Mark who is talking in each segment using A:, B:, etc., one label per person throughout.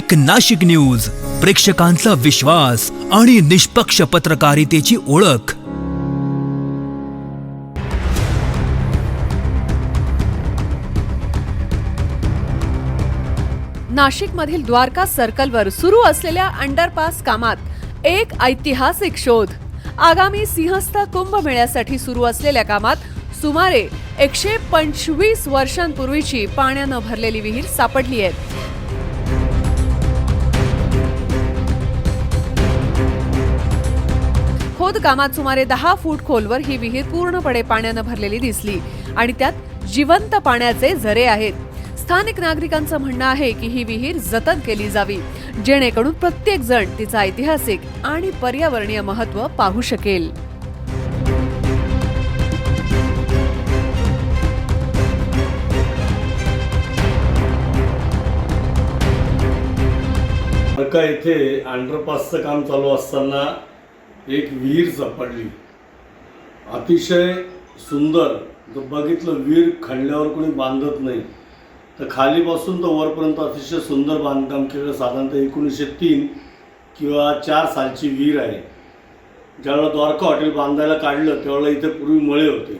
A: एक नाशिक न्यूज, प्रेक्षकांचा विश्वास आणि निष्पक्ष पत्रकारितेची ओळख।
B: नाशिकमधील द्वारका सर्कलवर सुरू असलेल्या अंडरपास कामात एक ऐतिहासिक शोध। आगामी सिंहस्थ कुंभमेळ्यासाठी सुरू असलेल्या कामात सुमारे 125 वर्षांपूर्वीची पाण्यानं भरलेली विहीर सापडली आहे। खोदकामात सुमारे 10 फूट खोलवर ही विहीर पूर्णपणे पाण्यानं भरलेली दिसली आणि त्यात जिवंत पाण्याचे झरे आहेत। स्थानिक नागरिकांचं म्हणणं आहे की ही विहीर जतन केली जावी, जेणेकरून प्रत्येक जण तिचं ऐतिहासिक आणि पर्यावरणीय महत्त्व पाहू शकेल।
C: द्वारका येथे अंडरपासचं काम चालू असताना एक विहीर सापडली। अतिशय सुंदर। जर बघितलं, विहीर खणल्यावर कोणी बांधत नाही, तर खालीपासून तर वरपर्यंत अतिशय सुंदर बांधकाम केलं। साधारणतः 1903 किंवा 4 सालची विहीर आहे। ज्यावेळेला द्वारका हॉटेल बांधायला काढलं त्यावेळेला इथे पूर्वी मळे होते,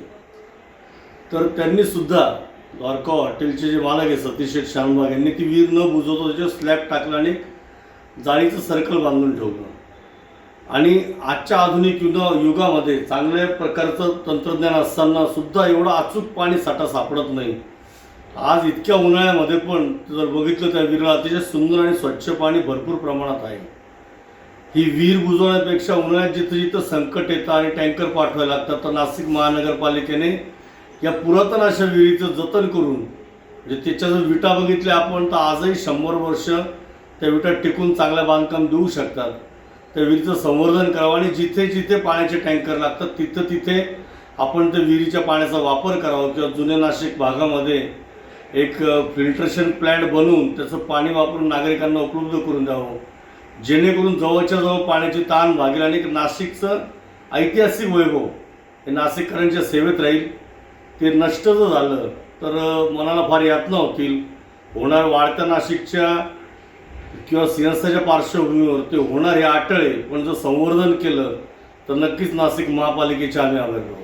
C: तर त्यांनी सुद्धा द्वारका हॉटेलचे जे मालक आहे सतीश शानबाग यांनी ती विहीर न बुजवता त्याच्यावर स्लॅब टाकला आणि जाळीचं सर्कल बांधून ठेवलं। आणि आजच्या आधुनिक युगामध्ये चांगल्या प्रकारचं तंत्रज्ञान असताना सुद्धा एवढा अचूक पाणी साठा सापडत नाही। आज इतक्या उन्हाळ्यामध्ये पण जर बघितलं त्या विहिरीला अतिशय सुंदर आणि स्वच्छ पाणी भरपूर प्रमाणात आहे। ही विहीर बुजवण्यापेक्षा उन्हाळ्यात जिथं जिथं संकट येतं आणि टँकर पाठवायला लागतात, तर नाशिक महानगरपालिकेने या पुरातन अशा विहिरीचं जतन करून, म्हणजे त्याच्या जर विटा बघितल्या आपण तर आजही 100 वर्ष त्या विटा टिकून चांगलं बांधकाम देऊ शकतात। त्या विहिरीचं संवर्धन करावं आणि जिथे जिथे पाण्याचे टँकर लागतात तिथं तिथे आपण त्या विहिरीच्या पाण्याचा वापर करावा, किंवा जुन्या नाशिक भागामध्ये एक फिल्ट्रेशन प्लॅन्ट बनवून त्याचं पाणी वापरून नागरिकांना उपलब्ध करून द्यावं, जेणेकरून जवळच्या जवळ पाण्याची ताण भागेल आणि नाशिकचं ऐतिहासिक वैभव हे नाशिककरांच्या सेवेत राहील। ते नष्ट जर झालं तर मनाला फार यातना होतील। होणार वाढत्या नाशिकच्या किंवा सिंहस्थाच्या पार्श्वभूमीवर ते होणार हे अटळ आहे, पण जर संवर्धन केलं तर नक्कीच नाशिक महापालिकेचे आम्ही आभार मानू।